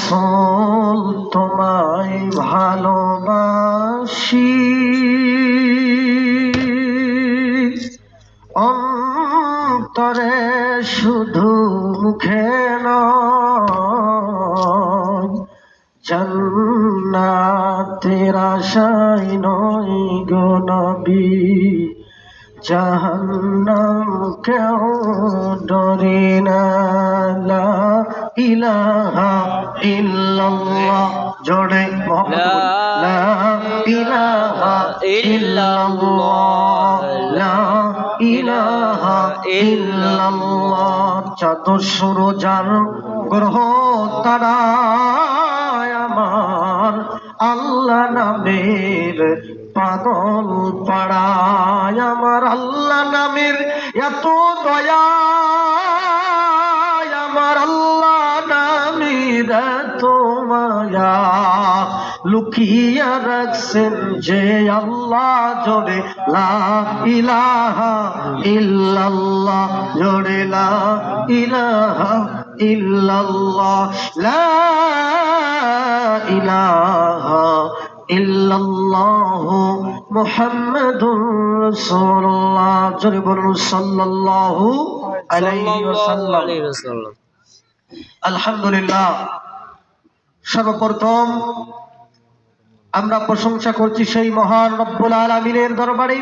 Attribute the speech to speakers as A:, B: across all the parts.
A: রাসূল তোমায় ভালোবাসি, অন্তরে শুধু মুখে নয়, জান্নাতের আশায় নয় গো নবী, জাহান্নাম কেউ ডরে না। লা ইলাহা ইল্লাল্লাহ, জোরে মুহাম্মদ, লা ইলাহা ইল্লাল্লাহ, লা ইলাহা ইল্লাল্লাহ। চাঁদ সূরজার গ্রহ তারা আমার আল্লাহ নামের পাগল পাড়ায়, আমার আল্লাহ নামের এত দয়া, আমার আল্লাহ নামের এত মায়া, লুকিয়ে রাখছেন যে আল্লাহ, জোরে লা ইলাহা ইল্লাল্লাহ, জোরে লা ইলাহা ইল্লাল্লাহ, লা ইলাহা ইল্লাল্লাহ মুহাম্মাদুর রাসূলুল্লাহ, জোরে বলুন সাল্লাল্লাহু আলাইহি ওয়াসাল্লাম। আলহামদুলিল্লাহ, সর্বপ্রথম আমরা প্রশংসা করছি সেই মহান রব্বুল আলামিনের দরবারে,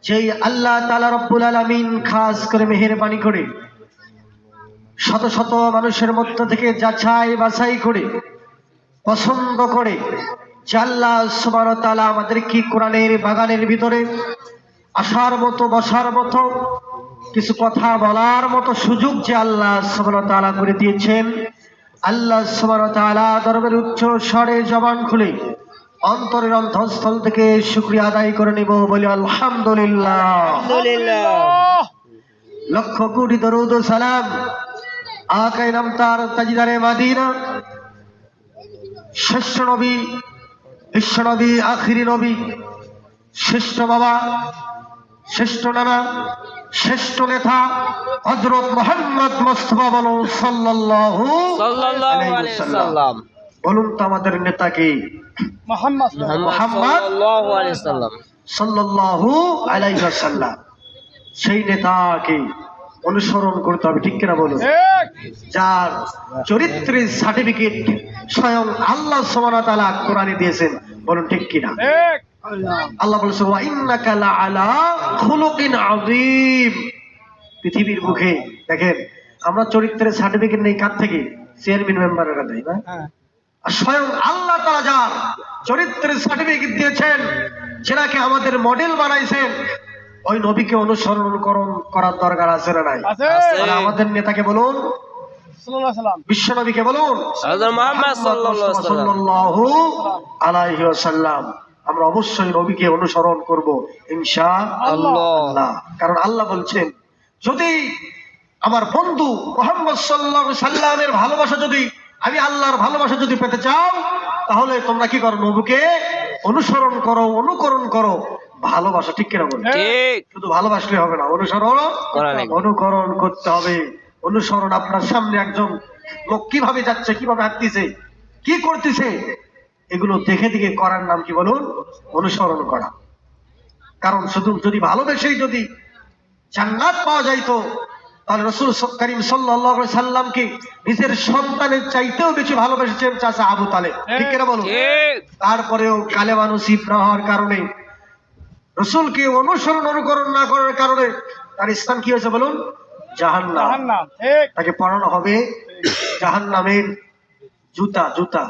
A: যেই আল্লাহ তাআলা রব্বুল আলামিন খাস করে মেহেরবানি করে শত শত মানুষের মধ্য থেকে যাচাই বাছাই করে পছন্দ করে যে আল্লাহ সুবহানাহু ওয়া তাআলা আমাদেরকে কোরআনের বাগানের ভিতরে আসার মতো, বসার মতো, কিছু কথা বলার মতো সুযোগ যে আল্লাহ সুবহানাহু ওয়া তাআলা করে দিয়েছেন, আল্লাহ সুবহানাহু ওয়া তাআলা দরবারে উচ্চ স্বরে জবান খুলে অন্তরের অন্তঃস্থল থেকে শুকরিয়া আদায় করে নিব, বলি আলহামদুলিল্লাহ। আলহামদুলিল্লাহ, লক্ষ কোটি দরুদ ও সালাম আকায়ে নামতার তাজদারে মদিনা, শ্রেষ্ঠ নবী, বিশ্ব নবী, আখিরি নবী, শ্রেষ্ঠ বাবা, শ্রেষ্ঠ নানা, শ্রেষ্ঠ নেতা হযরত মুহাম্মদ মুস্তাফা বলুন সাল্লাল্লাহু আলাইহি ওয়াসাল্লাম। বলুন তো আমাদের নেতা কে? মুহাম্মদ সাল্লাল্লাহু আলাইহি ওয়াসাল্লাম, সাল্লাল্লাহু আলাইহি ওয়াসাল্লাম। সেই নেতাকে অনুসরণ করতে হবে, ঠিক কিনা বলুন? যার চরিত্রের সার্টিফিকেট স্বয়ং আল্লাহ সুবহানাহু ওয়া তাআলা কোরআনে দিয়েছেন, বলুন ঠিক কিনা? আল্লাহ বলেছেন ওয়া ইন্নাকা লাআলা খুলুকিন আযীম। পৃথিবীর মুখে দেখেন আমরা চরিত্রের সার্টিফিকেট নেই কার থেকে? চেয়ারম্যান মেম্বারের কাছে, তাই না? আর স্বয়ং আল্লাহ তাআলা যার চরিত্রের সার্টিফিকেট দিয়েছেন, যেটাকে আমাদের মডেল বানাইছেন, ওই নবীকে অনুসরণ করার দরকার আছে না নাই? আমাদের নেতাকে বলুন সাল্লাল্লাহু আলাইহি ওয়াসাল্লাম, বিশ্ব নবীকে বলুন হযরত মুহাম্মদ সাল্লাল্লাহু আলাইহি ওয়াসাল্লাম। আমরা অবশ্যই নবীকে অনুসরণ করব ইনশাআল্লাহ। কারণ আল্লাহ বলছেন, যদি আমার বন্ধু মুহাম্মদ সাল্লাল্লাহু আলাইহি ওয়াসাল্লামের ভালোবাসা, যদি আমি আল্লাহর ভালোবাসা যদি পেতে চাও, তাহলে তোমরা কি করো? নবীকে অনুসরণ করো, অনুকরণ করো। ভালোবাসা, ঠিক কিনা বলুন? ঠিক। শুধু ভালোবাসলে হবে না, অনুকরণ করতে হবে। অনুসরণ, আপনার সামনে একজন লোক কিভাবে যাচ্ছে, কিভাবে হাঁটতেছে, কি করতেছে, এগুলো দেখে দেখে করার নাম কি বলুন? অনুসরণ করা। কারণ শুধু যদি ভালোবেসেই যদি জান্নাত পাওয়া যাইতো, তাহলে রাসূল করিম সাল্লাল্লাহু আলাইহি সাল্লামকে নিজের সন্তানের চাইতেও বেশি ভালোবেসেছেন চাচা আবু তালেব, ঠিক কিনা বলুন? তারপরেও কালেমা নসিব না হওয়ার কারণে, রাসূলকে অনুসরণ অনুকরণ না করার কারণে তার স্থান কি হয়েছে বলুন? জাহান্নাম। তাকে পড়ানো হবে জাহান্নামের জুতা,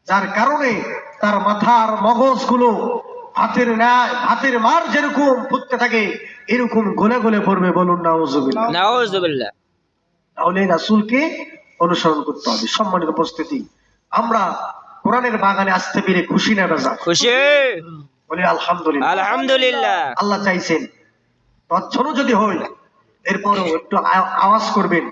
A: যার কারণে তার মাথার মগজগুলো হাতের মার যেরকম ফুটতে থাকে, এরকম গলে গলে পড়বে, বলুন নাউজুবিল্লাহ। তাহলে রাসূলকে অনুসরণ করতে হবে। সম্মানিত উপস্থিতি, আমরা কোরআনের বাগানে আসতে পেরে খুশি না বেজা? খুশি, বলি আলহামদুলিল্লাহ। আলহামদুলিল্লাহ। আল্লাহ চাইছেন তৎসহ যদি হয়, এরপরও একটু আওয়াজ করবেন,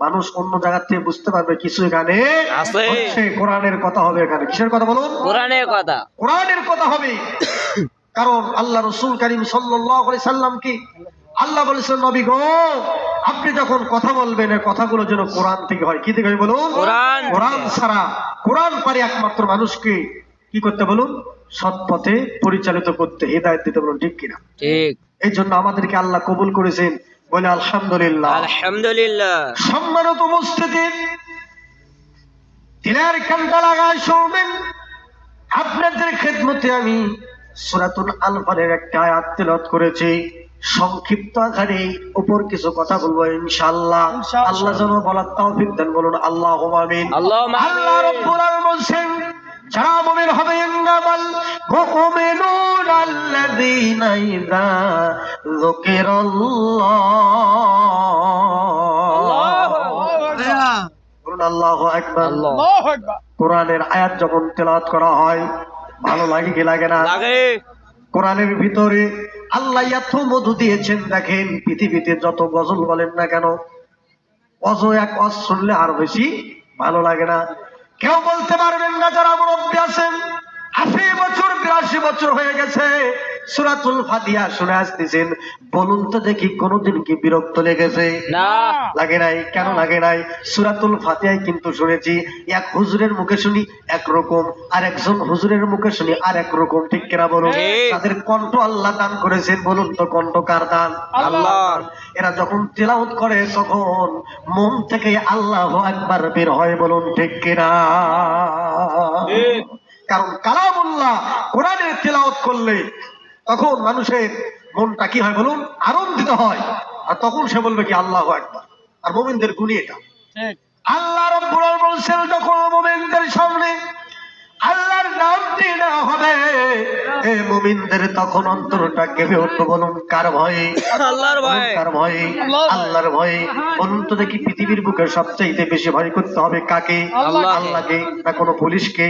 A: মানুষ অন্য জায়গা থেকে বুঝতে পারবে কিছু এখানে আছে, কোরআনের কথা হবে। এখানে কিসের কথা বলুন? কোরআনের কথা। কোরআনের কথা হবে। কারণ আল্লাহ রাসূল করিম সাল্লাল্লাহু আলাইহি সাল্লামকে আল্লাহ বলেছেন নবী গো আপনি যখন কথা বলবেন এই কথাগুলো যেন কোরআন থেকে হয়। কি থেকে হয় বলুন? কোরআন ছাড়া কোরআন পারে একমাত্র মানুষকে কি করতে বলুন? সৎ পথে পরিচালিত করতে, হিদায়াত দিতে বলুন। ঠিক কিনা?
B: ঠিক।
A: এই জন্য আমাদেরকে আল্লাহ কবুল করেছেন, বলে আলহামদুলিল্লাহ।
B: আলহামদুলিল্লাহ।
A: সম্মানিত উপস্থিতি, দিনের কানটা লাগায় শুনবেন। আপনাদের খেদমতে আমি সূরাতুল আনফালের একটা আয়াত তেলাওয়াত করেছি। সংক্ষিপ্ত আকারে উপর কিছু কথা বলবো ইনশাআল্লাহ। আল্লাহ যেন বলার তৌফিক দেন, বলুন আল্লাহুম্মা আমিন।
B: আল্লাহ
A: রাব্বুল আলামিন বলছেন যারা মুমিন হবে, ইন্নামাল মুমিনুনা আল্লাযীনা ইযা যুকিরাল্লাহ, বলুন আল্লাহু আকবার। কোরআনের আয়াত যখন তেলাওয়াত করা হয় ভালো লাগে কি লাগে না?
B: লাগে।
A: কোরআনের ভিতরে আল্লাহ এত মধু দিয়েছেন। দেখেন পৃথিবীতে যত গজল বলেন না কেন, এক শুনলে আর বেশি ভালো লাগে না। কেউ বলতে পারবেন না যারা মুরব্বী আছেন 80 বছর 82 বছর হয়ে গেছে সূরাতুল ফাতিহা শুনে আসতেছেন, বলুন তো দেখি কোনদিন কি বিরক্ত লেগেছে?
B: না,
A: লাগে নাই। কেন লাগে নাই? সূরাতুল ফাতিহায় কিন্তু শুনেছি এক হুজুরের মুখে শুনি একরকম, আর একজন হুজুরের মুখে শুনি আর এক রকম। ঠিক কিনা বলুন? তাদের কণ্ঠ আল্লাহ দান করেছেন, বলুন তো কণ্ঠ কার দান?
B: আল্লাহর।
A: এরা যখন তেলাওয়াত করে তখন মন থেকে আল্লাহু আকবার বের হয়, বলুন ঠিক কিনা? কারণ কালামুল্লাহ কোরআনের তেলাওয়াত করলে তখন মানুষের মনটা কি হয় বলুন? আনন্দিত হয়, আর তখন সে বলবে কি আল্লাহু আকবার। আর মুমিনদের গুণই এটা। আল্লাহ রাব্বুল আলামিন বলেছেন যখন মুমিনদের সামনে আল্লাহর নামটি না হবে এ মুমিনদের তখন অন্তরটা কেঁপে উঠবে, বলুন কার ভয়ে?
B: আল্লাহর ভয়ে।
A: কার ভয়ে? আল্লাহর ভয়ে। বলুন তো দেখি পৃথিবীর বুকে সবচাইতে বেশি ভয় করতে হবে কাকে? আল্লাহকে না কোনো পুলিশকে,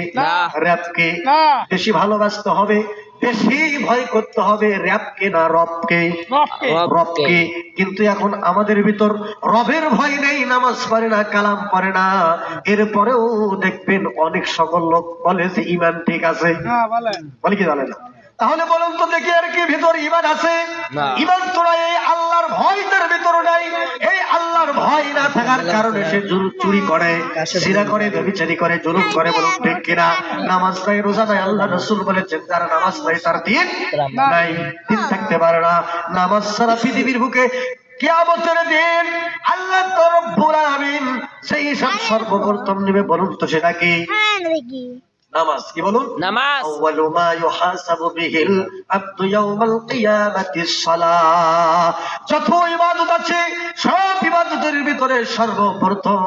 A: র‍্যাবকে? বেশি ভালোবাসতে হবে, বেশি ভয় করতে হবে র‍্যাবকে না রবকে? রবকে। কিন্তু এখন আমাদের ভিতর রবের ভয় নেই, নামাজ পড়ে না, কালাম পড়ে না, এরপরেও দেখবেন অনেক সকল লোক বলে যে ইমান ঠিক আছে। বলে কি জানে না? তাহলে বলুন তো দেখি আর কি ভিতর ইমান আছে? ইমান তো নাই, এই আল্লাহর ভয় তার ভিতর নাই। এই আল্লাহর ভয় না থাকার কারণে সে চুরি করে, জিনা করে, ব্যভিচারী করে, জুলুম করে, বলুন ঠিক কিনা? নামাজ নাই, রোজা নাই। আল্লাহ রাসূল বলেছেন যারা নামাজ নাই তার দিন নাই, দিন থাকতে পারে না। নামাজ ছাড়া পৃথিবীর বুকে কিয়ামতের দিন আল্লাহ রব্বুল আলামিন সেই হিসাব সর্বপ্রথম নেবে, বলুন তো সেটা কি? নামাজ। কি বলুন?
B: নামাজ।
A: আউয়ালু মা ইউহাসাবু বিহিল আবদু ইয়াউমাল কিয়ামাতিস সালাহ। যত ইবাদত আছে সব ইবাদতের ভিতরে সর্বপ্রথম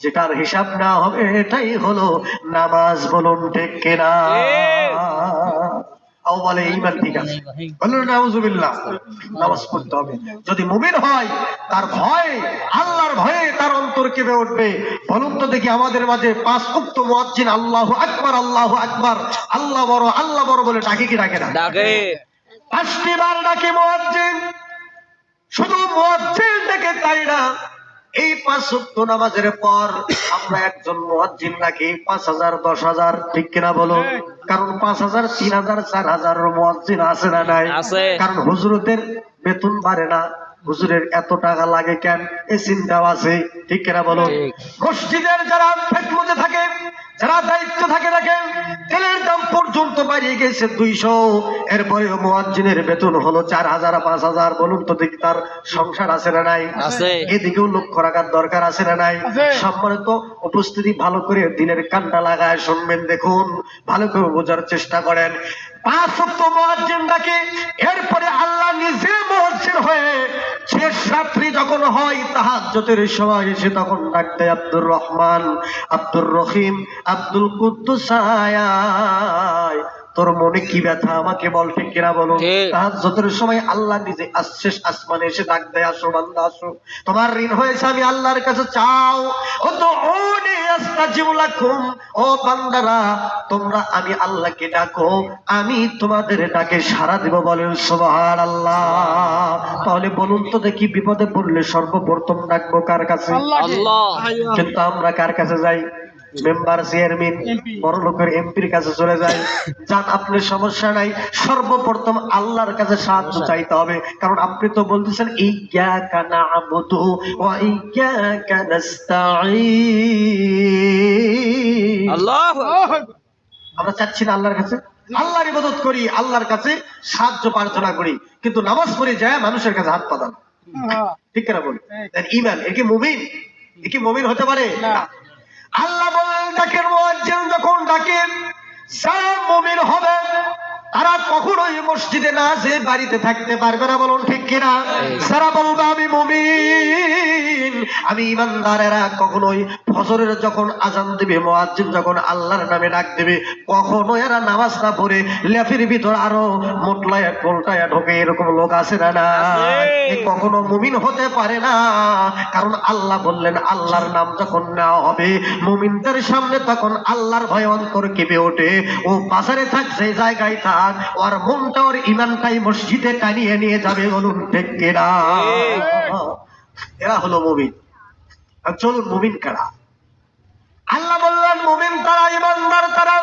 A: যেটার হিসাব না হবে এটাই হলো নামাজ, বলুন ঠিক কিনা? বলে ঈমান ঠিক আছে, বলুন নাউযুবিল্লাহ। নামাজ পড়তে হবে। যদি মুমিন হয় তার ভয়, আল্লাহর ভয়ে তার অন্তর কেঁপে উঠবে। বলুন তো দেখি আমাদের মাঝে 5 ওয়াক্ত মুয়াজ্জিন আল্লাহু আকবার, আল্লাহু আকবার, আল্লাহ বড়, আল্লাহ বড় বলে ডাকে কি ডাকে না?
B: ডাকে।
A: 5টি বার ডাকে মুয়াজ্জিন। শুধু মুয়াজ্জিন ডাকে তাই না, এই 5 ওয়াক্ত নামাজের পর আমরা একজন মুয়াজ্জিন রাখি 5000 10,000। ঠিক কিনা বলুন? কারণ 5000 3000 4000 মুয়াজ্জিন আছে না নাই? কারণ হুজুরদের বেতন বাড়ে না, হুজুরের এত টাকা লাগে কেন, এই চিন্তাও আছে। ঠিক কিনা বলুন? মসজিদের যারা খেদমতে থাকে, যারা দায়িত্ব থাকে, দেখেন তেলের দাম পর্যন্ত বাড়িয়ে গেছে 200, এরপরে মুয়াজ্জিনের বেতন হলো 4000 5000। বলুন তো দেখি তার সংসার আছে না নাই? এদিকেও লক্ষ্য রাখার দরকার আছে না নাই? সম্মানিত উপস্থিতি, ভালো করে দিনের কানটা লাগায় শুনবেন, দেখুন ভালো করে বোঝার চেষ্টা করেন। 5 ওয়াক্ত মুয়াজ্জিন ডাকে, এরপরে আল্লাহ নিজে মুয়াজ্জিন হয়ে শেষ রাত্রি যখন হয় তাহাজ্জুদের সময় এসে তখন ডাকতে আব্দুর রহমান, আব্দুর রহিম, আব্দুল কুদ্দুস, আয় তোর মনে কি ব্যথা আমাকে বল। ঠিক কিনা বলুন? তাহাজ্জুদের সময় আল্লাহ নিজে শেষ আসমানে এসে ডাক দেয়, আসো বান্দা আসো, তোমার ঋণ হয়েছে আমি আল্লাহর কাছে চাও। ও তো ওনি আস্তাজিবু লাকুম, ও বান্দারা তোমরা আমি আল্লাহকে ডাকো, আমি তোমাদের ডাকে সাড়া দেব। বলেন সুবহানাল্লাহ। তাহলে বলুন তো দেখি বিপদে পড়লে সর্বপ্রথম ডাকবো কার কাছে? আল্লাহ। কিন্তু আমরা কার কাছে যাই? মেম্বার চেয়ারম্যান বড় লোকের এমপির কাছে চলে যায়, যান আপনি সমস্যা নাই, সর্বপ্রথম আল্লাহর কাছে সাহায্য চাইতে হবে, কারণ আপনি তো বলতেছেন ইয়্যাকা না'বুদু ওয়া ইয়্যাকা নাস্তাঈন।
B: আল্লাহু আকবার।
A: আমরা চাচ্ছি না আল্লাহর কাছে, আল্লাহর ইবাদত করি, আল্লাহর কাছে সাহায্য প্রার্থনা করি, কিন্তু নামাজ পড়ে যায় মানুষের কাছে হাত পাতান, ঠিক না বল? ঈমান এ কি মুমিন? এ কি মুমিন হতে পারে? আল্লাহ বলেন ডাকের মুয়াজ্জিন যখন ডাকেন, যারা মুমিন হবে তারা কখনোই মসজিদে না যে বাড়িতে থাকতে পারবে না, বলুন ঠিক কিনা? যারা বলবে আমি মুমিন, আমি ইমানদার, এরা কখনোই ফজরের যখন আজান দিবে, মুয়াজ্জিন যখন আল্লাহর নামে ডাক দিবে, কখনো এরা নামাজ না পড়ে লেফের ভিতর আরো মোটলায় পোলটায় ঢোকে, এরকম লোক আছে না? না, এ কখনো মুমিন হতে পারে না। কারণ আল্লাহ বললেন আল্লাহর নাম যখন নেওয়া হবে মুমিনদের সামনে, তখন আল্লাহর ভয় অন্তর কেঁপে ওঠে। ও বাজারে থাক, যে জায়গায় থাক, ওর মনটা ওর ইমানটাই মসজিদে টানিয়ে নিয়ে যাবে, বলুন ঠিক কিনা? এরা হলো মুমিন। আর চলুন মুমিন কারা? আল্লাহ বললেন মুমিন তারা, ইমানদার তারা,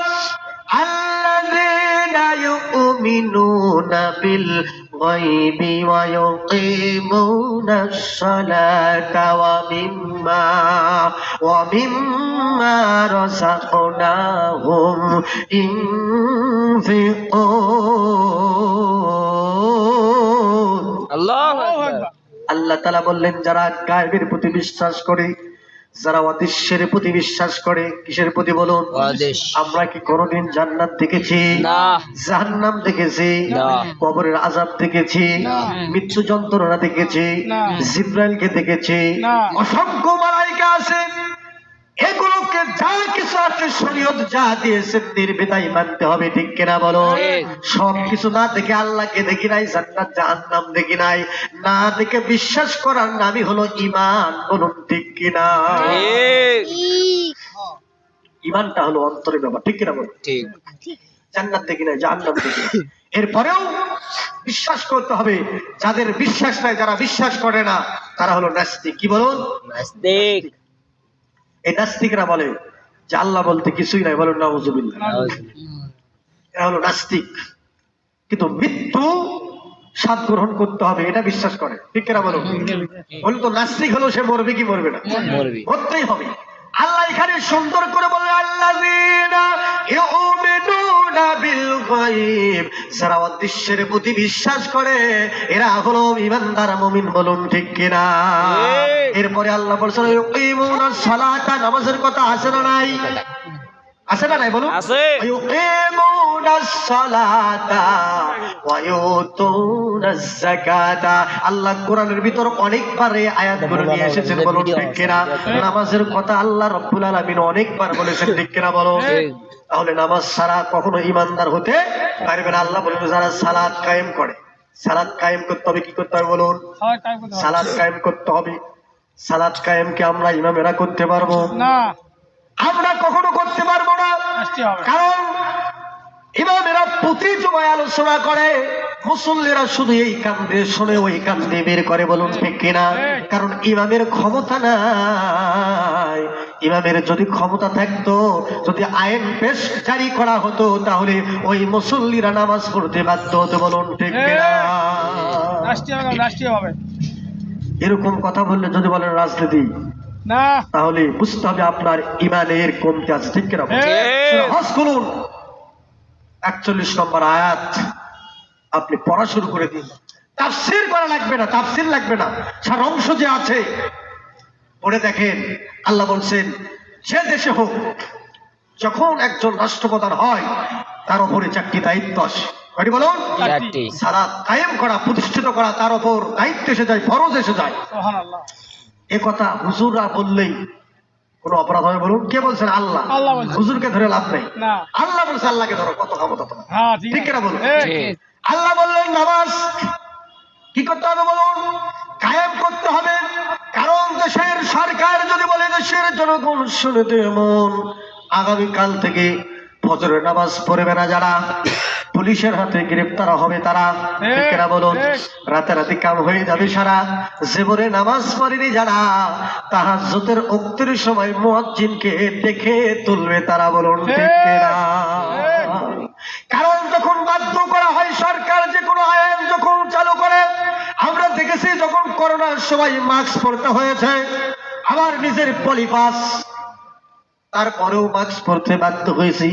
A: আল্লাযীনা ইউমিনুনা বিল গায়বি ওয়া ইউকিমুনাস সালাতা ওয়া মিম্মা রাযাকনাহুম ইনফিকুন।
B: আল্লাহু আকবার।
A: আল্লাহ তাআলা বললেন যারা গায়বের প্রতি বিশ্বাস করে, যারা অদৃশ্যের প্রতি বিশ্বাস করে, কিসের প্রতি বলুন?
B: অদৃশ্য।
A: আমরা কি কোনোদিন জান্নাত দেখেছি?
B: না।
A: জাহান্নাম দেখেছি?
B: না।
A: কবরের আযাব দেখেছি? মৃত্যু যন্ত্রণা দেখেছি? জিবরাইলকে দেখেছি? অসংখ্য মালাইকা আছে, এগুলোকে যা কিছু আছে শরীয়ত যা দিয়েছেন নির্ভেদাই মানতে হবে, ঠিক কিনা বলো?
B: ঠিক।
A: সব কিছু না দেখে আল্লাহকে দেখি নাই, জান্নাত জাহান্নাম দেখি নাই, না দেখে বিশ্বাস করার নামই হলো ঈমান, বলুন ঠিক কিনা?
B: ঠিক।
A: ঈমানটা হলো অন্তরের ব্যাপার, ঠিক কিনা বলো?
B: ঠিক।
A: জান্নাত দেখি নাই, জাহান্নাম দেখি নাই, এরপরেও বিশ্বাস করতে হবে। যাদের বিশ্বাস নাই, যারা বিশ্বাস করে না, তারা হলো নাস্তিক। কি বলুন?
B: নাস্তিক।
A: এই নাস্তিকরা বলে যে আল্লাহ বলতে কিছুই নাই, বলুন নাউযুবিল্লাহ। এরা হলো নাস্তিক, কিন্তু মৃত্যু স্বাদ গ্রহণ করতে হবে এটা বিশ্বাস করে, ঠিক কিনা বলুন? বলুন তো, নাস্তিক হলো সে মরবে কি মরবে না?
B: মরবে।
A: মরতেই হবে। আল্লাহ এখানে সুন্দর করে বলে আল্লাযীনা ইউমিনুনা বিল গায়ব, যারা অদৃশ্যের প্রতি বিশ্বাস করে এরা হলো ঈমানদার মুমিন, বলুন ঠিক কিনা? এরপরে আল্লাহ বলছেন ইউকিমুনাস সালাতা, নামাজের কথা আছে না নাই? আছে না নাই বলুন?
B: আছে।
A: ইউকিমুনাস সালাতা ওয়া ইউতুনাজ যাকাতা। আল্লাহ কোরআনের ভিতর অনেকবার এই আয়াতগুলো নিয়ে এসেছেন, বলুন ঠিক কিনা? নামাজের কথা আল্লাহ রাব্বুল আলামিন অনেকবার বলেছেন, ঠিক কিনা বলো? তাহলে নামাজ ছাড়া কখনো ঈমানদার হতে পারবে না। আল্লাহ বলেন যারা সালাত কায়েম করে, সালাত কায়েম করতে হবে, কি করতে হবে বলুন? সালাত কায়েম করতে হবে। সালাত কায়েমকে আমরা ইমামেরা করতে পারবো
C: না,
A: আমরা কখনো করতে পারবো না,
C: আসতে হবে।
A: কারণ ইমামেরা প্রতি জুমায় আলোচনা করে, মুসল্লিরা শুধু এই কান দিয়ে শুনে ওই কান দিয়ে বের করে, বলুন ঠিক কিনা? কারণ ইমামের ক্ষমতা নাই। ইমামের যদি ক্ষমতা থাকতো, যদি আইন পেশ জারি করা হতো, তাহলে ওই মুসল্লিরা নামাজ পড়তে বাধ্য হতো, বলুন ঠিক কিনা?
C: রাষ্ট্রীয় হবে
A: এরকম কথা বললে যদি বলেন রাজনীতি,
C: না,
A: তাহলে বুঝতে হবে আপনার ইমানের কমতি আছে, ঠিক কিনা?
B: ঠিক।
A: হজ করুন 41 নম্বর আয়াত আপনি পড়া শুরু করে দিন, তাফসীর করা লাগবে না, তাফসীর লাগবে না, সার অংশ যে আছে পড়ে দেখেন। আল্লাহ বলছেন যে দেশে হোক, যখন একজন রাষ্ট্রপ্রধান হয় তার উপরে 4টি দায়িত্ব আসে। কয়টি বলুন?
B: চারটি।
A: সালাত কায়েম করা, প্রতিষ্ঠিত করা, তার উপর দায়িত্ব এসে যায়, ফরজ এসে যায়।
C: সুবহানাল্লাহ।
A: এ কথা হুজুররা বললেই কোনো অপরাধ হবে বলুন? কে বলছেন? আল্লাহ।
C: আল্লাহ বলছেন।
A: হুজুরকে ধরে লাভ নেই,
C: না।
A: আল্লাহ বলছে, আল্লাহকে ধরো, কত ক্ষমতা তোমার,
C: হ্যাঁ,
A: ঠিক কিনা বলুন?
B: ঠিক।
A: আল্লাহ বললেন নামাজ কি করতে হবে বলুন? কায়েম করতে হবে। কারণ দেশের সরকার যদি বলে দেশের জনগণ শুনতে মন, আগামীকাল থেকে ফজরের নামাজ পড়বে না যারা, পুলিশের হাতে গ্রেপ্তার হবে তারা, ঠিক কিনা বলুন? রাতারাতি কাম হয়ে যাবে সারা। জীবনে নামাজ পড়েনি যারা, তাহাজ্জুদের ওক্তের সময় মুয়াজ্জিনকে দেখে তুলবে তারা, বলুন ঠিক কিনা? কারণ যখন বাধ্য করা হয় সরকার যে কোনো আইন যখন চালু করে, আমরা দেখেছি যখন করোনার সময় মাস্ক পরতে হয়েছে, আমার নিজের পলিপাস, তারপরেও মাস্ক পরতে বাধ্য হয়েছি।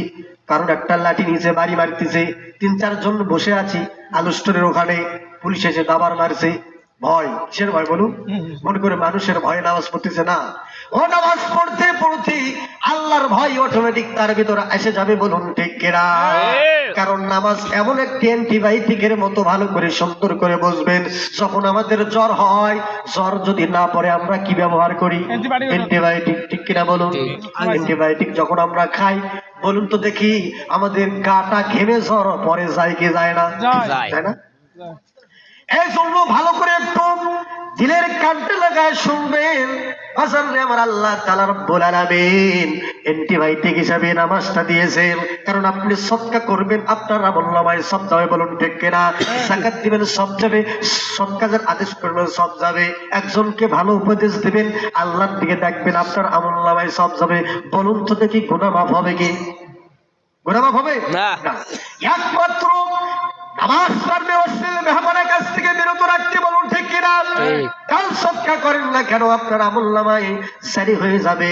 A: কারণ একটা লাঠি নিচে বাড়ি মারতেছে, 3-4 জন বসে আছি আলু স্টোরের ওখানে, পুলিশ এসে দাবার মারছে। ভয়, কিসের ভয় বলুন? মনে করে মানুষের ভয়ে নামাজ পড়তেছে না, ও নামাজ পড়তে পড়তে আল্লাহর ভয় অটোমেটিক তার ভিতরে এসে যাবে, বলুন ঠিক কিনা? কারণ নামাজ এমন একটি অ্যান্টিবায়োটিকের মতো, ভালো করে সুন্দর করে বুঝবেন। যখন আমাদের জ্বর হয়, জ্বর যদি না পড়ে আমরা কি ব্যবহার করি? অ্যান্টিবায়োটিক, ঠিক কিনা বলুন? অ্যান্টিবায়োটিক যখন আমরা খাই, বলুন তো দেখি আমাদের গাটা ঘেমে জ্বর পরে যায় কি যায় না? তাই না? এই জন্য ভালো করে একটু দিলের কানটা লাগায় শুনবেন। আমার আল্লাহ তাআলা রব্বুল আলামিন অ্যান্টিবায়োটিক হিসাবে নামাজটা দিয়েছেন। কারণ আপনি সদকা করবেন, আপনার আমলনামায় সব যাবে, বলুন ঠিক কিনা? যাকাত দিবেন, সব যাবে। সৎ কাজের আদেশ করবেন, সব যাবে। একজনকে ভালো উপদেশ দিবেন, আল্লাহর দিকে ডাকবেন, আপনার আমলনামায় সব যাবে। বলুন তো দেখি গুনাহ মাফ হবে কি? গুনাহ মাফ হবে
B: না।
A: একমাত্র নামাজ পড়বে, অশ্লীল মেহমানের কাছ থেকে বিরত রাখতে, বলুন ঠিক কিনা? কাল সদকা করেন না কেন, আপনার আমলনামায় জারি হয়ে যাবে,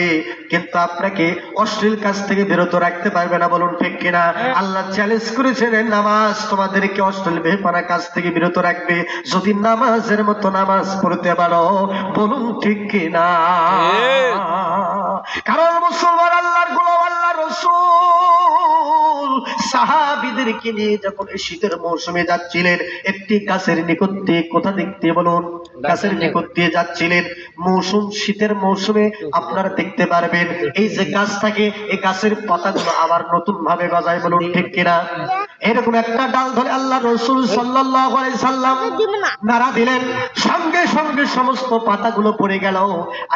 A: কিন্তু আপনাকে অশ্লীল কাজ থেকে বিরত রাখতে পারবে না, বলুন ঠিক কিনা? আল্লাহ চ্যালেঞ্জ করেছেন, নামাজ তোমাদেরকে অশ্লীল মেহমানের কাছ থেকে বিরত রাখবে যদি নামাজের মতো নামাজ পড়তে পারো, বলুন ঠিক কিনা? কারণ মুসলমান আল্লাহর গোলাম, আল্লাহর রাসূল সাহাবীদেরকে নিয়ে যখন এই শীতের মৌসুমে যাচ্ছিলেন, একটি গাছের নিকট দিয়ে, কোথা দেখতে বলুন? গাছের নিকট দিয়ে যাচ্ছিলেন। মৌসুম, শীতের মৌসুমে আপনারা দেখতে পারবেন এই যে গাছ থাকে, এই গাছের পাতাগুলো আবার নতুন ভাবে গজায়, বলুন ঠিক কিনা? এরকম একটা ডাল ধরে আল্লাহ রাসূল সাল্লাল্লাহু আলাইহি সাল্লাম নাড়া দিলেন, সঙ্গে সঙ্গে সমস্ত পাতাগুলো পড়ে গেল।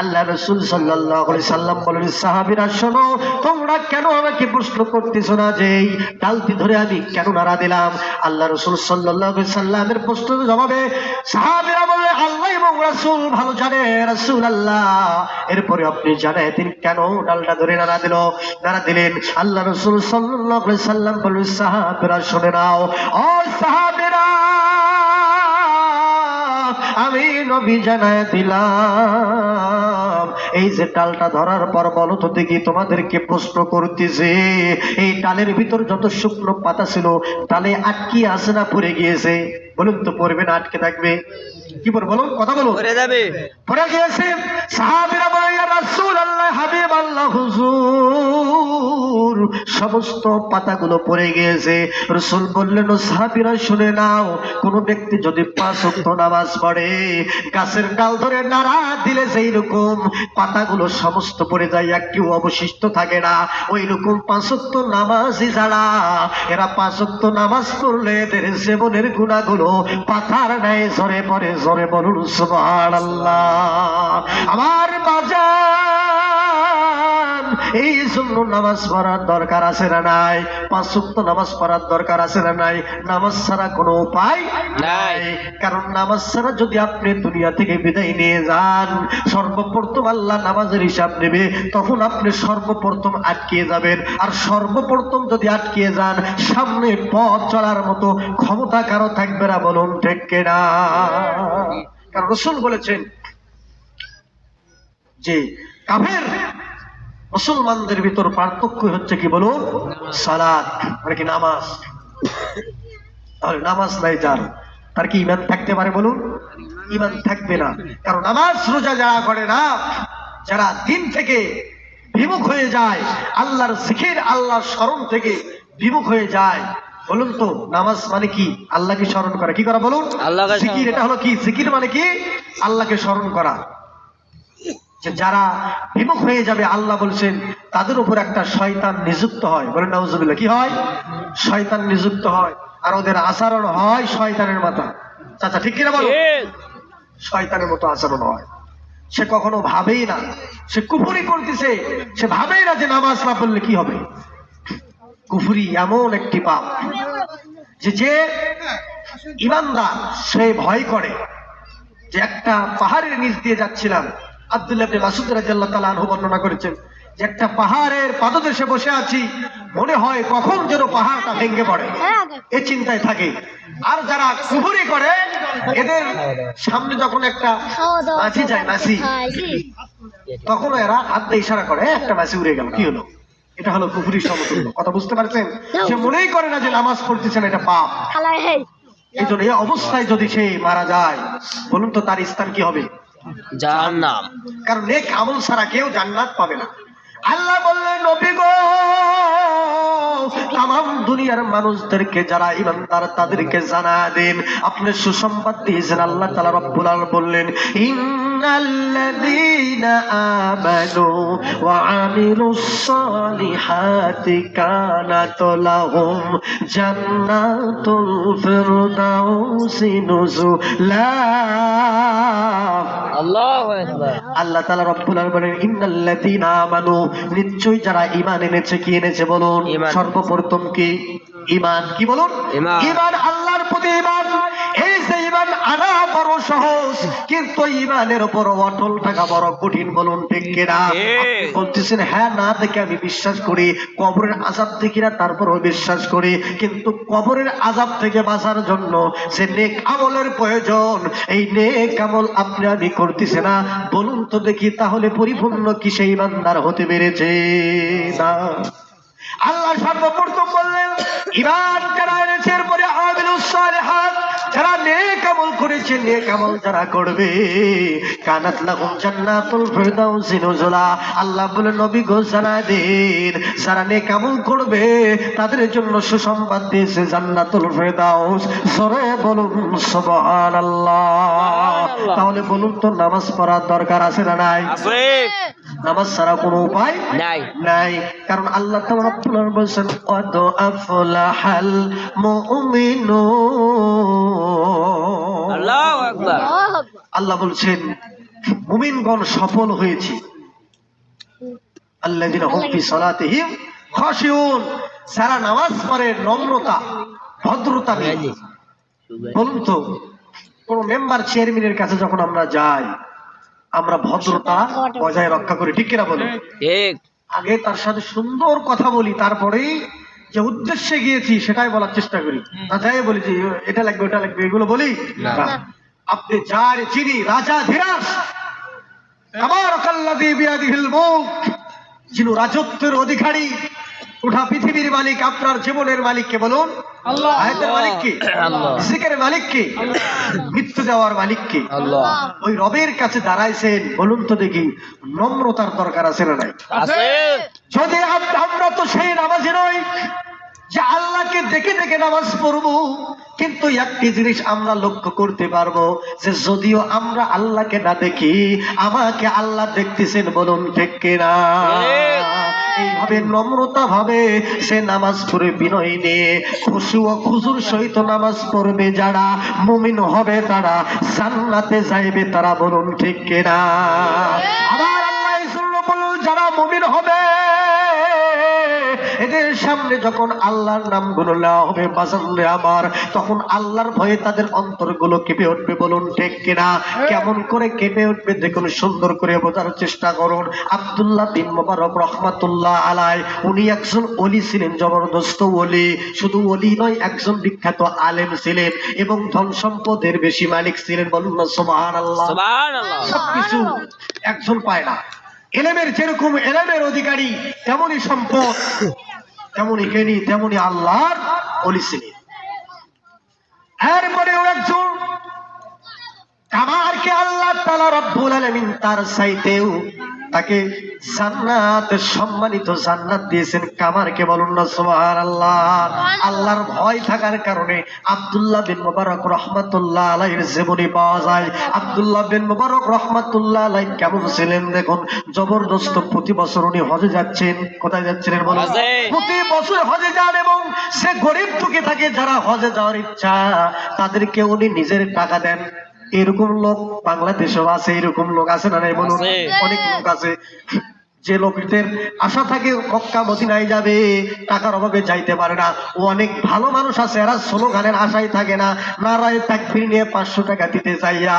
A: আল্লাহ রাসূল সাল্লাল্লাহু আলাইহি সাল্লাম বলেন, সাহাবীরা শোনো, তোমরা কেন আমাকে প্রশ্ন করতেছো না যে এই ডালটি ধরে আমি কেন নাড়া দিলাম? আল্লাহ রাসূল সাল্লাল্লাহু আলাইহি সাল্লামের প্রশ্নের জবাবে সাহাবীরা বলে, আল্লাহ এবং রাসূল ভালো জানে রাসূলুল্লাহ, এরপরে আপনি জানেন তিনি কেন ডালটা ধরে নাড়া দিলেন। আল্লাহ রাসূল সাল্লাল্লাহু আলাইহি সাল্লাম বলেন, সাহাবীরা শুনে নাও, ও সাহাবীরা, আমি নবী জানায় দিলাম, এই যে ডালটা ধরার পর বলো তো দেখি, তোমাদেরকে প্রশ্ন করতেছে, এই ডালের ভিতর যত শুকনো পাতা ছিল ডালে আটকে আছে না পড়ে গিয়েছে? বলুন তো, পড়বে না আটকে থাকবে? কি বলবো, বলুন, কথা বলুন।
B: পড়ে যাবে।
A: পড়ে গিয়েছে। সাহাবীরা বলে, ইয়া রাসূলুল্লাহ, হাবিব আল্লাহ, হুজুর, সমস্ত পাতাগুলো পড়ে গিয়েছে। রাসূল বললেন, ও সাহাবীরা শুনে নাও, কোন ব্যক্তি যদি 5 ওয়াক্ত নামাজ পড়ে, গাছের ডাল ধরে নাড়া দিলে যেই রকম পাতাগুলো সমস্ত পড়ে যায়, একটিও অবশিষ্ট থাকে না, ওই রকম 5 ওয়াক্ত নামাজি যারা, এরা 5 ওয়াক্ত নামাজ পড়লে এদের জীবনের গুনাহগুলো পাতার ন্যায় ঝরে পড়ে। জোরে বলুন সুবহানাল্লাহ। আমার বাজার, এই জন্য নামাজ পড়ার দরকার আছে না নাই? 5 ওয়াক্ত নামাজ পড়ার দরকার আছে না নাই? নামাজ ছাড়া কোনো উপায় নাই। কারণ নামাজ ছাড়া যদি আপনি দুনিয়া থেকে বিদায় নিয়ে যান, সর্বপ্রথম আল্লাহ নামাজের হিসাব নেবে, তখন আপনি সর্বপ্রথম আটকে যাবেন। আর সর্বপ্রথম যদি আটকে যান, সামনে পথ চলার মতো ক্ষমতা কারো থাকবে না, বলুন ঠিক কিনা? কারণ রাসূল বলেছেন যে কাফের মুসলমানদের ভিতর পার্থক্য হচ্ছে কি বলুন? সালাত, মানে কি নামাজ। তাহলে নামাজ নাই যার, তার কি ঈমান থাকতে পারে বলুন? ঈমান থাকবে না। কারণ নামাজ রোজা যারা করে না, যারা দিন থেকে বিমুখ হয়ে যায়, আল্লাহর জিকির, আল্লাহর স্মরণ থেকে বিমুখ হয়ে যায়, বলুন তো নামাজ মানে কি? আল্লাহকে স্মরণ করা। কি করা বলুন? জিকির। এটা হলো কি? জিকির মানে কি? আল্লাহকে স্মরণ করা। যারা বিমুখ হয়ে যাবে, আল্লাহ বলছেন তাদের উপর একটা শয়তান নিযুক্ত হয়, বলেন নাউজুবিল্লাহ। কি হয়? শয়তান নিযুক্ত হয়, আর ওদের আচরণ হয় শয়তানের মতো। চাচা ঠিক কিনা বলো? শয়তানের মতো আচরণ হয়। সে কখনো ভাবেই না, সে কুফরি করতেছে, সে ভাবেই না যে নামাজ না পড়লে কি হবে। কুফরি এমন একটি পাপ, যে ইমানদার সে ভয় করে যে একটা পাহাড়ের নিচ দিয়ে যাচ্ছিলাম, আব্দুল্লাহ ইবনে মাসউদ রাদিয়াল্লাহু তাআলা আনহু বর্ণনা করেছেন যে একটা পাহাড়ের পাদদেশে বসে আছি, মনে হয় কখন যেন পাহাড়টা ভেঙে পড়ে, এই চিন্তায় থাকে। আর যারা কুফরি করে এদের সামনে যখন একটা মাছি যায়, মাছি, তখন এরা হাত দিয়ে ইশারা করে একটা মাছি উড়ে গেল, কি হলো, এটা হলো কুফরির সমতুল্য। কথা বুঝতে পারছেন? সে মনেই করে না যে নামাজ পড়তেছেন এটা পাপ। এই জন্য এই অবস্থায় যদি সে মারা যায়, বলুন তো তার স্থান কি হবে?
B: জাহান্নাম।
A: কারণ নেক আমল ছাড়া কেউ জান্নাত পাবে না। আল্লাহ বললেন, নবী গো, তামাম দুনিয়ার মানুষদেরকে যারা ইমানদার তাদেরকে জানা দেন, আপনি সুসংবাদ দিয়েছেন। আল্লাহ তাআলা রব্বুল আলামিন বললেন, ইন্নাল্লাযীনা আমানু ওয়া আমিলুস সালিহাতি কানাত লাহুম জান্নাতুল ফিরদাউসি নুজুলা।
B: আল্লাহু আকবার।
A: আল্লাহ তাআলা রব্বুল আলামিন বলেন, ইন্নাল্লাযীনা আমানু, নিশ্চয়ই যারা ঈমান এনেছে। কি এনেছে বলুন?
B: ঈমান।
A: সর্বপ্রথম কি? ঈমান। কি বলুন?
B: ঈমান।
A: ঈমান, আল্লাহর প্রতি ঈমান। এই যে ঈমান আনা বড় সহজ, কিন্তু ঈমানের উপর অটল থাকা বড় কঠিন। বলুন ঠিক কিনা?
B: ঠিক।
A: বলতেছেন হ্যাঁ, না দেখে আমি বিশ্বাস করি, কবরের আযাব দেখি না তারপরও বিশ্বাস করি, কিন্তু কবরের আযাব থেকে বাঁচার জন্য যে নেক আমলের প্রয়োজন, এই নেক আমল আপনি আমি করতেছি না। বলুন তো দেখি, তাহলে পরিপূর্ণ কি সেই ইমানদার হতে পেরেছে? না। আল্লাহ সর্বপ্রথম বললেন ঈমান যারা এনেছে, এরপরে আমিলুস সালিহাত, যারা নেক আমল করেছে, নেক আমল যারা করবে, কানাত লাহুম জান্নাতুল ফিরদাউসি নুজুলা। আল্লাহ বলে, নবী গো জানায় দেন, যারা নেক আমল করবে তাদের জন্য সুসংবাদ দিয়েছে জান্নাতুল ফিরদাউস। জোরে বলুন সুবহানাল্লাহ। তাহলে বলুন তো, নামাজ পড়ার দরকার আছে না নাই?
B: আছে।
A: নামাজ ছাড়া কোনো উপায়
B: নাই।
A: নাই। কারণ আল্লাহ তাআলা রাব্বুল আলামিন বলেছেন, কদ আফলাহাল মুমিনুন।
B: আল্লাহু আকবার।
A: আল্লাহ বলছেন মুমিনগণ সফল হয়েছে। আল্লাযিনা হুম ফি সালাতিহিম খাশিউন, যারা নামাজ পড়ে নম্রতা ভদ্রতা নিয়ে। বলুন তো, কোন মেম্বার চেয়ারম্যানের কাছে যখন আমরা যাই, আমরা ভদ্রতা বজায় রক্ষা করি, ঠিক কিনা বলুন?
B: ঠিক।
A: আগে তার সাথে সুন্দর কথা বলি, তারপরেই যে উদ্দেশ্যে গিয়েছি সেটাই বলার চেষ্টা করি। না যাই বলি যে এটা লাগবে ওটা লাগবে, এগুলো বলি
B: না।
A: না। আপনি যার চিনি রাজা ধীরাজ, তাবারাকাল্লাযী বিয়াদিহিল মুলক, যিনি রাজত্বের অধিকারী, গোটা পৃথিবীর মালিক, আপনার জীবনের মালিক কে বলুন?
B: আল্লাহ।
A: আয়াতের মালিক কে?
B: আল্লাহ।
A: রিজিকের মালিক কে? মৃত্যু দেওয়ার মালিক কে?
B: আল্লাহ।
A: ওই রবের কাছে দাঁড়াইছেন, বলুন তো দেখি নম্রতার দরকার আছে না নাই?
B: আছে।
A: যদি আমরা তো সেই নামাজি নই যে আল্লাহকে দেখে দেখে নামাজ পড়বো, কিন্তু একটি জিনিস আমরা লক্ষ্য করতে পারবো যে যদিও আমরা আল্লাহকে না দেখি, আমাকে আল্লাহ দেখতেছেন। বলুন ঠিক কিনা? এইভাবে নম্রতা ভাবে সে নামাজ পড়ে, বিনয় নিয়ে খুশু ও খুজুর সহিত নামাজ পড়বে, যারা মুমিন হবে তারা জান্নাতে যাইবে তারা। বলুন ঠিক কিনা? আবার আল্লাহ এই জন্য বলুন, যারা মুমিন হবে এদের সামনে যখন আল্লাহর নামগুলো নেওয়া হবে বাজারে আমার, তখন আল্লাহর ভয়ে তাদের অন্তরগুলো কেঁপে উঠবে। বলুন ঠিক কিনা? কেমন করে কেঁপে উঠবে দেখুন, সুন্দর করে বোঝার চেষ্টা করুন। আব্দুল্লাহ বিন মুবারক রাহমাতুল্লাহ আলাইহি, উনি একজন ওলি ছিলেন, জবরদস্ত ওলি। শুধু ওলি নয়, একজন বিখ্যাত আলেম ছিলেন এবং ধন সম্পদের বেশি মালিক ছিলেন। বলুন না সুবহানাল্লাহ।
B: সুবহানাল্লাহ।
A: সবকিছু একজন পায় না। এলেমের যেরকম এলেমের অধিকারী, তেমনই সম্পদ, তেমনই জ্ঞানী, তেমনই আল্লাহর ওলি ছিলেন। এরপরেও একজন আমারকে আল্লাহ তাআলা রব্বুল আলামিন তার চাইতেও তাকে জান্নাত, সম্মানিত জান্নাত দিয়েছেন। কামারকে বলুন না সুবহানাল্লাহ। আল্লাহর ভয় থাকার কারণে আব্দুল্লাহ বিন মুবারক রাহমাতুল্লাহ আলাইহির জীবনী পাওয়া যায়। আব্দুল্লাহ বিন মুবারক রাহমাতুল্লাহ আলাইহি কেমন ছিলেন দেখুন, জবরদস্ত। প্রতি বছর উনি হজে যাচ্ছেন। কোথায় যাচ্ছিলেন বলুন?
B: হজে।
A: প্রতি বছর হজে যান এবং সে গরিব দুঃখী থাকে, যারা হজে যাওয়ার ইচ্ছা তাদেরকে উনি নিজের টাকা দেন। এরকম লোক বাংলাদেশেও আছে, এরকম লোক আছে না নাই বলুন?
B: আছে।
A: অনেক লোক আছে। যে লোকদের আশা থাকে মক্কা মদিনায় যাবে, টাকার অভাবে যাইতে পারে না, ও অনেক ভালো মানুষ আছে, এরা স্লোগানের আশায় থাকে না, নারায়ে তাকবীর নিয়ে 500 টাকা দিতে চাইয়া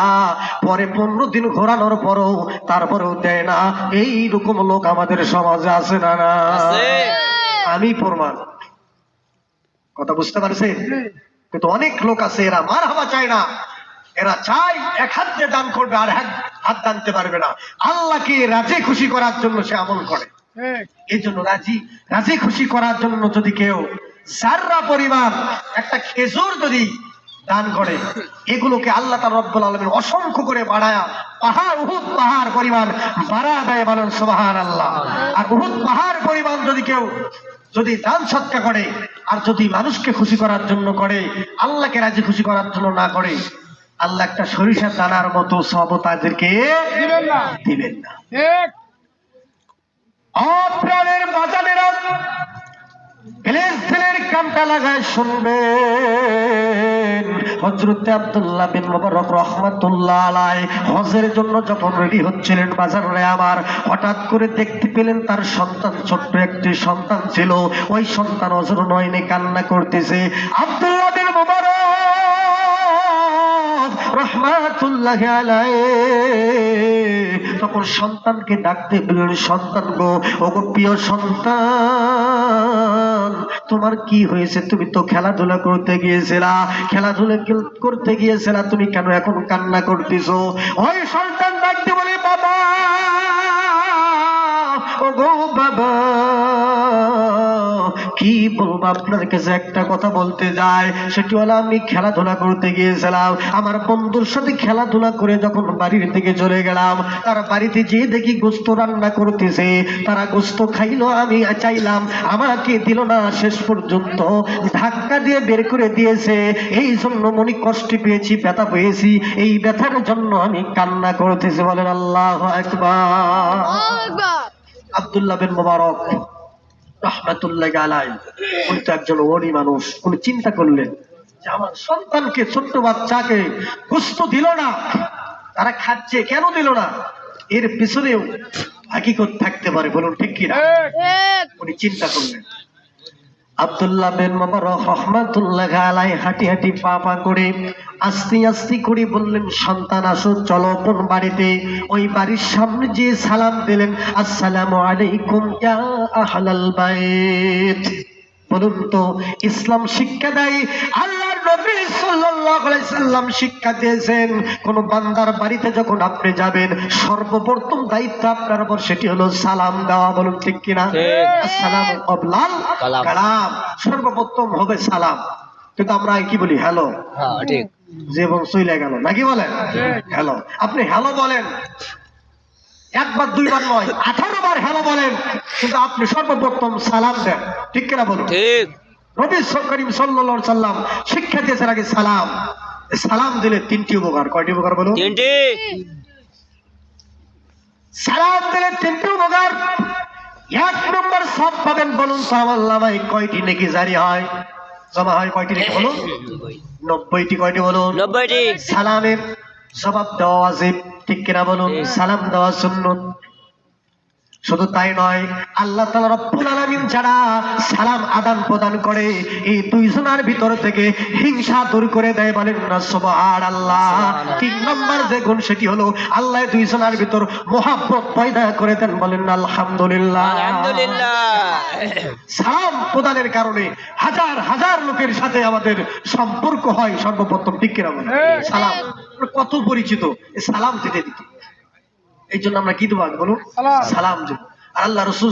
A: পরে 15 দিন ঘোরানোর পরও তারপরেও দেয় না। এইরকম লোক আমাদের সমাজে আছে না? না,
B: আছে।
A: আমি প্রমাণ। কথা বুঝতে পারছেন? কিন্তু অনেক লোক আছে এরা মারহাবা চায় না, এরা চায় এক হাত দিয়ে দান করবে আর হাত টানতে পারবে না। আল্লাহকে রাজি খুশি করার জন্য সে আমল করে। এই জন্য রাজি খুশি করার জন্য যদি কেউ যাররা পরিমাণ একটা খেজুর যদি দান করে, এগুলোকে আল্লাহ তাআলা রব্বুল আলামিন অসংখ্য করে বাড়ায়া উহুদ পাহাড় পরিমাণ বাড়া দেয়, বলেন সুবহানাল্লাহ। আর উহুদ পাহাড় পরিমাণ যদি কেউ যদি দান সৎকা করে আর যদি মানুষকে খুশি করার জন্য করে, আল্লাহকে রাজি খুশি করার জন্য না করে, আল্লাহ একটা সরিষার দানার মতো সব তাদেরকে দিবেন না। আপনাদের বাজারের প্লেসের কামটা লাগায় শুনবেন। হযরত আব্দুল্লাহ বিন মুবারক রাহমাতুল্লাহ আলাইহি হজের জন্য যখন রেডি হচ্ছিলেন বাজারে আমার, হঠাৎ করে দেখতে পেলেন তার সন্তান, ছোট্ট একটি সন্তান ছিল, ওই সন্তান অজর নয়নে কান্না করতেছে। আব্দুল্লাহ বিন মুবারক রাহমাতুল্লাহি আলাইহি তখন সন্তানকে ডাকতে বললেন, সন্তান গো, ওগো প্রিয় সন্তান, তোমার কি হয়েছে? তুমি তো খেলাধুলা করতে গিয়েছিলা, তুমি কেন এখন কান্না করতেছো? ওই সন্তান ডাকতে বলে, বাবা, ওগো বাবা, কি বলবো, আপনার কাছে একটা কথা বলতে যায়, সেটি হলো আমি খেলাধুলা করতে গিয়েছিলাম, আমার বন্ধুর সাথে খেলাধুলা করে যখন বাড়ির দিকে চলে গেলাম, তার বাড়িতে যেয়ে দেখি গোস্ত রান্না করতেছে, তারা গোস্ত খাইলো, আমি চাইলাম, আমাকে দিল না, শেষ পর্যন্ত ধাক্কা দিয়ে বের করে দিয়েছে। এই জন্য মনে কষ্ট পেয়েছি, ব্যথা পেয়েছি, এই ব্যথার জন্য আমি কান্না করতেছি, বলেন আল্লাহু আকবার। আব্দুল্লাহ বিন মুবারক রাহমাতুল্লাহি আলাইহি উনি তো একজন ওলি মানুষ, উনি চিন্তা করলেন যে আমার সন্তানকে, ছোট্ট বাচ্চাকে গোস্ত দিল না, তারা খাচ্ছে, কেন দিল না? এর পিছনেও হাকিকত থাকতে পারে, বলুন ঠিক কিনা? উনি চিন্তা করলেন। আব্দুল্লাহ বিন মুবারক রাহমাতুল্লাহি আলাইহি হাঁটি হাঁটি পা পা করে আস্তে আস্তে করে বললেন, সন্তান আসো, চলো কোন বাড়িতে। ওই বাড়ির সামনে যে সালাম দিলেন, আসসালামু আলাইকুম ইয়া আহলাল বাইত। বলুন তো, ইসলাম শিক্ষা দেয়, আল্লাহর নবী সাল্লাল্লাহু আলাইহি সাল্লাম শিক্ষা দিয়েছেন, কোন বান্দার বাড়িতে যখন আপনি যাবেন, সর্বপ্রথম দায়িত্ব আপনার উপর, সেটি হলো সালাম দেওয়া, বলুন ঠিক কিনা? আসসালামু ক্বাবলাল কালাম, সর্বপ্রথম হবে সালাম। কিন্তু আমরা কি বলি? হ্যালো।
B: ঠিক।
A: জীবন চলে গেল, নাকি বলেন? হ্যালো, আপনি হ্যালো বলেন, একবার দুইবার নয়, 18 বার হ্যালো বলেন, কিন্তু আপনি সর্বপ্রথম সালাম দেন, ঠিক কিনা বলুন?
B: ঠিক।
A: নবী করিম সাল্লাল্লাহু আলাইহি সাল্লাম শিক্ষা দিয়েছেন আগে সালাম। সালাম দিলে 3টি উপকার। কয়টি উপকার বলুন?
B: 3টি।
A: সালাম দিলে 3টি উপকার। 1 নম্বর সব পাবেন, বলুন তো আমার নামায় কয়টি নেকি জারি হয়, জমা হয়? কয়টি নেকি বলুন? 90টি। কয়টি বলুন?
B: 90টি।
A: সালামের জবাব দেওয়া ওয়াজিব, ঠিক কিনা বলুন? সালাম দেওয়া সুন্নত। শুধু তাই নয়, আল্লাহ তাআলা রব্বুল আলামিন যারা সালাম আদান প্রদান করে, এই দুইজনের ভিতর থেকে হিংসা দূর করে দেয়, বলেন না সুবহানাল্লাহ। 3 নম্বর যে গুণ, সেটি হলো আল্লাহ দুইজনের ভিতর মহব্বত পয়দা করে দেন, বলেন না আলহামদুলিল্লাহ।
B: আলহামদুলিল্লাহ।
A: সালাম প্রদানের কারণে হাজার হাজার লোকের সাথে আমাদের সম্পর্ক হয় সর্বপ্রথম, ঠিক কিনা বলেন? সালাম কত পরিচিত, সালাম দিতে দিতে। এই জন্য আমরা কি দেবো বলুন? সালাম দেব। আর আল্লাহ রাসূল